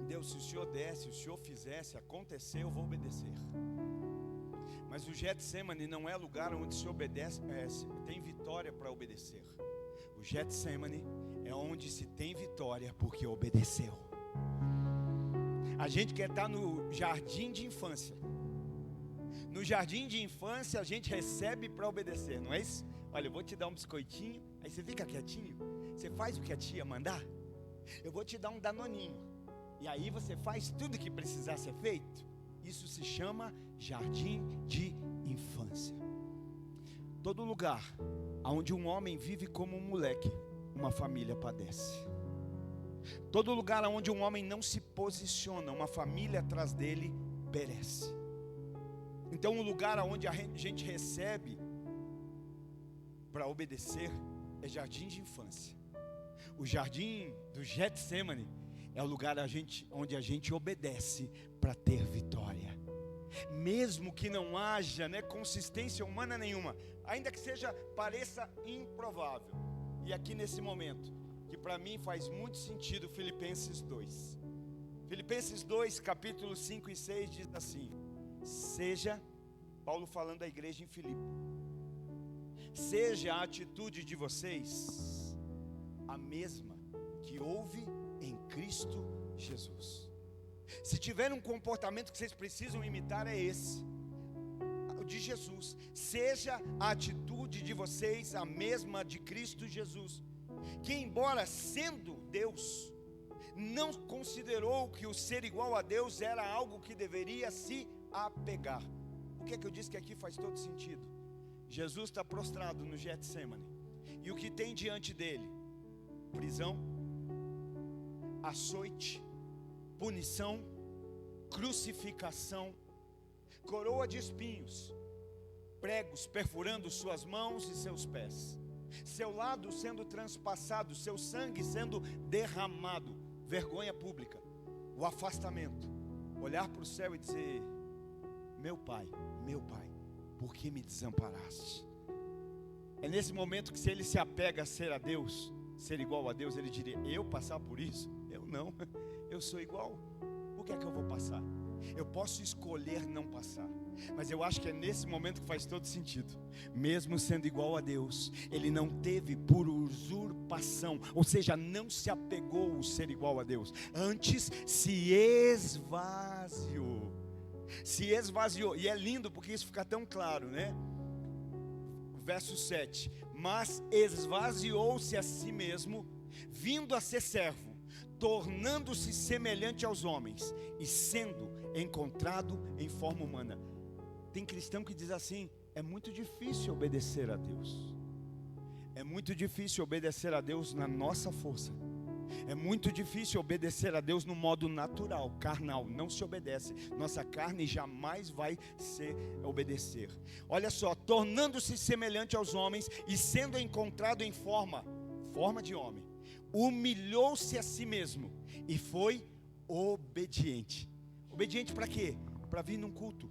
Deus, se o Senhor desse, se o Senhor fizesse, acontecer, eu vou obedecer. Mas o Getsemane não é lugar onde se obedece, tem vitória para obedecer. O Getsemane é onde se tem vitória porque obedeceu. A gente quer estar no jardim de infância. No jardim de infância a gente recebe para obedecer, não é isso? Olha, eu vou te dar um biscoitinho, aí você fica quietinho, você faz o que a tia mandar. Eu vou te dar um danoninho, e aí você faz tudo que precisar ser feito. Isso se chama jardim de infância. Todo lugar onde um homem vive como um moleque, uma família padece. Todo lugar onde um homem não se posiciona, uma família atrás dele perece. Então o lugar onde a gente recebe para obedecer é jardim de infância. O jardim do Getsemane é o lugar onde a gente obedece para ter vitória. Mesmo que não haja consistência humana nenhuma, ainda que pareça improvável. E aqui nesse momento, que para mim faz muito sentido, Filipenses 2. Filipenses 2, capítulo 5 e 6 diz assim: seja, Paulo falando da igreja em Filipe, seja a atitude de vocês a mesma que houve em Cristo Jesus. Se tiver um comportamento que vocês precisam imitar, é esse, o de Jesus. Seja a atitude de vocês a mesma de Cristo Jesus, que embora sendo Deus, não considerou que o ser igual a Deus era algo que deveria se apegar. Por que eu disse que aqui faz todo sentido? Jesus está prostrado no Getsemane, e o que tem diante dele? Prisão, açoite, punição, crucificação, coroa de espinhos, pregos perfurando suas mãos e seus pés, seu lado sendo transpassado, seu sangue sendo derramado, vergonha pública, o afastamento, olhar para o céu e dizer: meu pai, por que me desamparaste? É nesse momento que, se ele se apega a ser a Deus, ser igual a Deus, ele diria: eu passar por isso? Eu não, eu sou igual. Por que é que eu vou passar? Eu posso escolher não passar, mas eu acho que é nesse momento que faz todo sentido. Mesmo sendo igual a Deus, ele não teve por usurpação, ou seja, não se apegou ao ser igual a Deus, antes se esvaziou. E é lindo porque isso fica tão claro, Verso 7: mas esvaziou-se a si mesmo, vindo a ser servo, tornando-se semelhante aos homens, e sendo encontrado em forma humana. Tem cristão que diz assim: é muito difícil obedecer a Deus. É muito difícil obedecer a Deus na nossa força. É muito difícil obedecer a Deus no modo natural, carnal. Não se obedece. Nossa carne jamais vai se obedecer. Olha só: tornando-se semelhante aos homens e sendo encontrado em forma de homem, humilhou-se a si mesmo e foi obediente. Obediente para quê? Para vir num culto,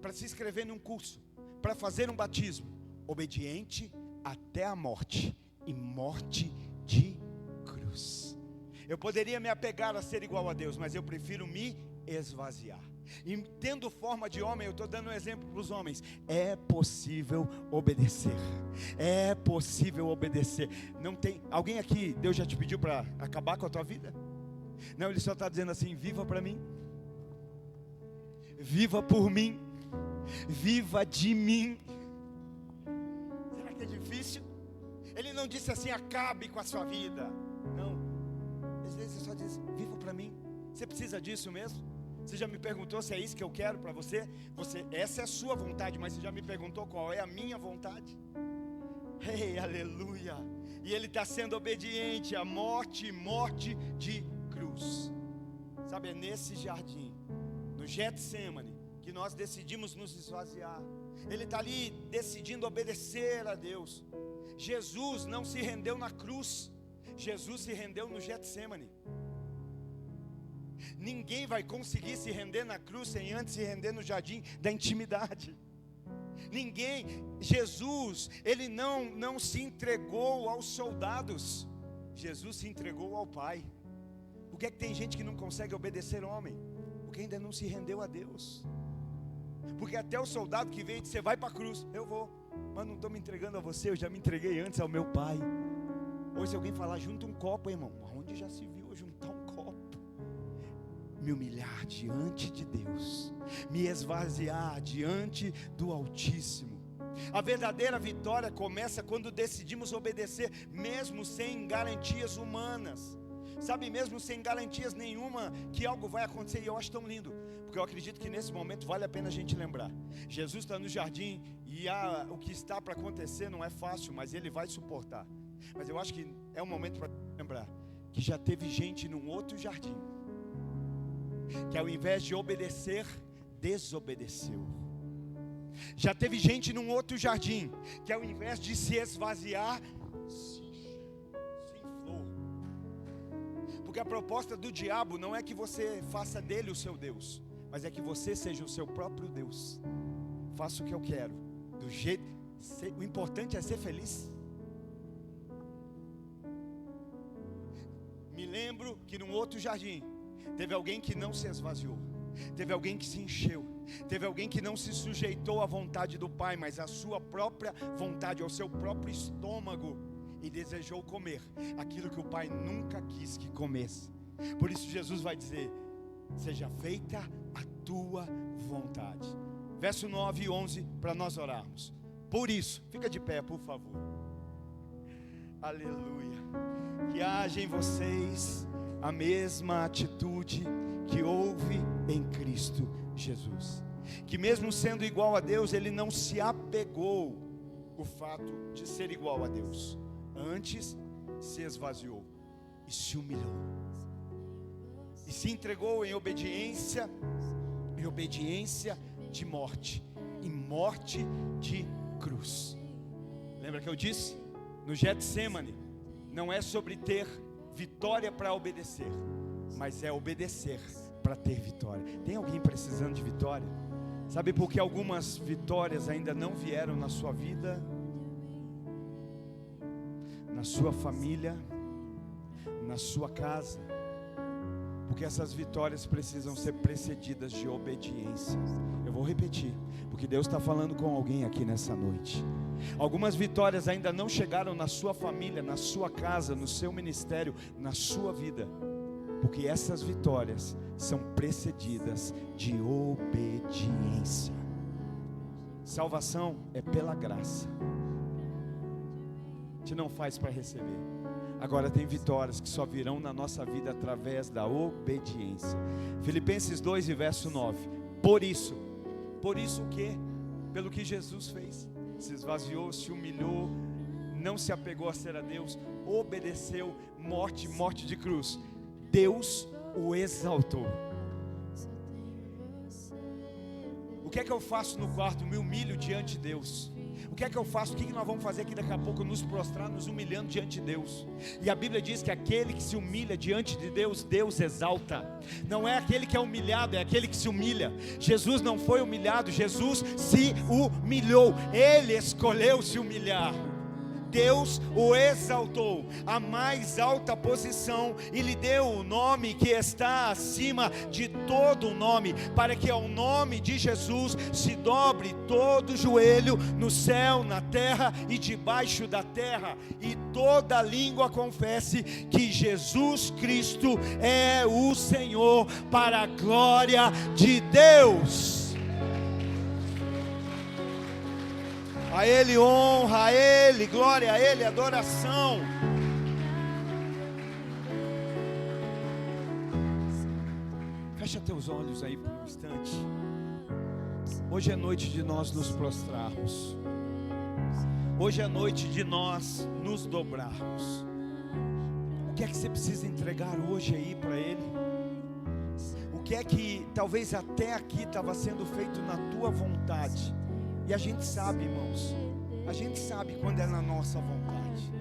para se inscrever num curso, para fazer um batismo. Obediente até a morte, e morte de cruz. Eu poderia me apegar a ser igual a Deus, mas eu prefiro me esvaziar. E tendo forma de homem, eu estou dando um exemplo para os homens. É possível obedecer. É possível obedecer. Não tem alguém aqui, Deus já te pediu para acabar com a tua vida? Não, Ele só está dizendo assim: viva para mim, viva por mim, viva de mim. Será que é difícil? Ele não disse assim: acabe com a sua vida. Não, às vezes Ele só diz: viva para mim. Você precisa disso mesmo? Você já me perguntou se é isso que eu quero para você? Essa é a sua vontade, mas você já me perguntou qual é a minha vontade? Ei, aleluia! E ele está sendo obediente à morte de cruz. Sabe, é nesse jardim, no Getsemane, que nós decidimos nos esvaziar. Ele está ali decidindo obedecer a Deus. Jesus não se rendeu na cruz. Jesus se rendeu no Getsemane. Ninguém vai conseguir se render na cruz sem antes se render no jardim da intimidade. Ninguém, Jesus, ele não se entregou aos soldados, Jesus se entregou ao Pai. Por que é que tem gente que não consegue obedecer homem? Porque ainda não se rendeu a Deus. Porque até o soldado que veio e disse: você vai para a cruz, eu vou, mas não estou me entregando a você, eu já me entreguei antes ao meu Pai. Ou se alguém falar: junta um copo, irmão, onde já se viu juntar um copo? Me humilhar diante de Deus, me esvaziar diante do Altíssimo. A verdadeira vitória começa quando decidimos obedecer, mesmo sem garantias humanas. Sabe, mesmo sem garantias nenhuma que algo vai acontecer. E eu acho tão lindo, porque eu acredito que nesse momento vale a pena a gente lembrar. Jesus está no jardim e o que está para acontecer não é fácil, mas Ele vai suportar. Mas eu acho que é um momento para lembrar que já teve gente num outro jardim que ao invés de obedecer, desobedeceu. Já teve gente num outro jardim que ao invés de se esvaziar, se inflou. Porque a proposta do diabo não é que você faça dele o seu Deus, mas é que você seja o seu próprio Deus. Faça o que eu quero, do jeito. O importante é ser feliz. Me lembro que num outro jardim teve alguém que não se esvaziou, teve alguém que se encheu, teve alguém que não se sujeitou à vontade do Pai, mas à sua própria vontade, ao seu próprio estômago, e desejou comer aquilo que o Pai nunca quis que comesse. Por isso Jesus vai dizer: seja feita a tua vontade. Verso 9 e 11 para nós orarmos. Por isso, fica de pé, por favor. Aleluia. Que haja em vocês a mesma atitude que houve em Cristo Jesus, que mesmo sendo igual a Deus, Ele não se apegou ao fato de ser igual a Deus, antes se esvaziou e se humilhou, e se entregou em obediência de morte, em morte de cruz. Lembra que eu disse? No Getsemane, não é sobre ter vitória para obedecer, mas é obedecer para ter vitória. Tem alguém precisando de vitória? Sabe por que algumas vitórias ainda não vieram na sua vida, na sua família, na sua casa? Porque essas vitórias precisam ser precedidas de obediência. Eu vou repetir, porque Deus está falando com alguém aqui nessa noite. Algumas vitórias ainda não chegaram na sua família, na sua casa, no seu ministério, na sua vida, porque essas vitórias são precedidas de obediência. Salvação é pela graça, a gente não faz para receber. Agora tem vitórias que só virão na nossa vida através da obediência. Filipenses 2 e verso 9. Por isso o quê? Pelo que Jesus fez. Se esvaziou, se humilhou, não se apegou a ser a Deus, obedeceu, morte de cruz. Deus o exaltou. O que é que eu faço no quarto? Me humilho diante de Deus. O que é que eu faço? O que nós vamos fazer aqui daqui a pouco? Nos prostrar, nos humilhando diante de Deus. E a Bíblia diz que aquele que se humilha diante de Deus, Deus exalta. Não é aquele que é humilhado, é aquele que se humilha. Jesus não foi humilhado, Jesus se humilhou. Ele escolheu se humilhar. Deus o exaltou à mais alta posição e lhe deu o nome que está acima de todo o nome, para que ao nome de Jesus se dobre todo joelho no céu, na terra e debaixo da terra, e toda língua confesse que Jesus Cristo é o Senhor, para a glória de Deus. A Ele honra, a Ele glória, a Ele adoração. Fecha teus olhos aí por um instante. Hoje é noite de nós nos prostrarmos. Hoje é noite de nós nos dobrarmos. O que é que você precisa entregar hoje aí para Ele? O que é que talvez até aqui estava sendo feito na tua vontade? E a gente sabe, irmãos, a gente sabe quando é na nossa vontade.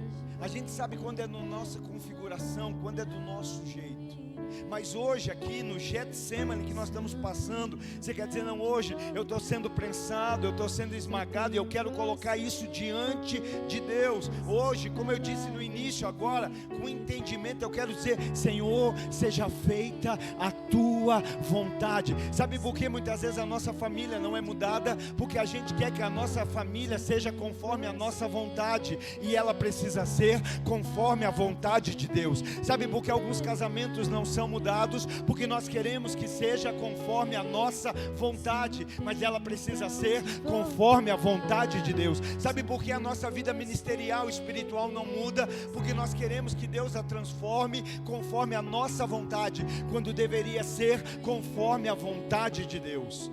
A gente sabe quando é na nossa configuração, quando é do nosso jeito. Mas hoje aqui no Getsemane que nós estamos passando, você quer dizer, não, hoje eu estou sendo prensado, eu estou sendo esmagado, e eu quero colocar isso diante de Deus. Hoje, como eu disse no início, agora com entendimento, eu quero dizer: Senhor, seja feita a tua vontade. Sabe por que muitas vezes a nossa família não é mudada? Porque a gente quer que a nossa família seja conforme a nossa vontade, e ela precisa ser conforme a vontade de Deus. Sabe por que alguns casamentos não são mudados? Porque nós queremos que seja conforme a nossa vontade, mas ela precisa ser conforme a vontade de Deus. Sabe por que a nossa vida ministerial, espiritual não muda? Porque nós queremos que Deus a transforme conforme a nossa vontade, quando deveria ser conforme a vontade de Deus.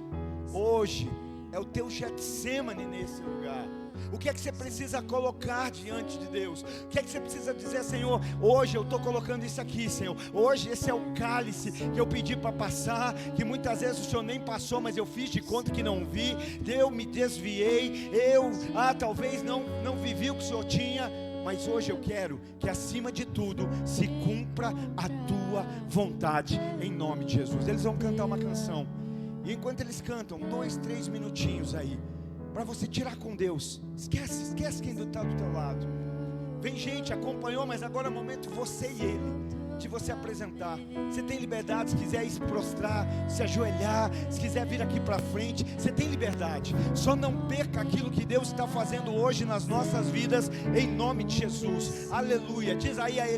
Hoje é o teu Getsemane nesse lugar. O que é que você precisa colocar diante de Deus? O que é que você precisa dizer: Senhor, hoje eu estou colocando isso aqui, Senhor. Hoje esse é o cálice que eu pedi para passar, que muitas vezes o Senhor nem passou, mas eu fiz de conta que não vi. Eu me desviei, talvez não vivi o que o Senhor tinha. Mas hoje eu quero que acima de tudo se cumpra a tua vontade, em nome de Jesus. Eles vão cantar uma canção, e enquanto eles cantam, 2, 3 minutinhos aí, para você tirar com Deus. Esquece quem está do teu lado. Vem gente, acompanhou, mas agora é o momento você e ele, de você apresentar. Você tem liberdade, se quiser ir se prostrar, se ajoelhar, se quiser vir aqui para frente, você tem liberdade. Só não perca aquilo que Deus está fazendo hoje nas nossas vidas, em nome de Jesus. Aleluia. Diz aí a ele: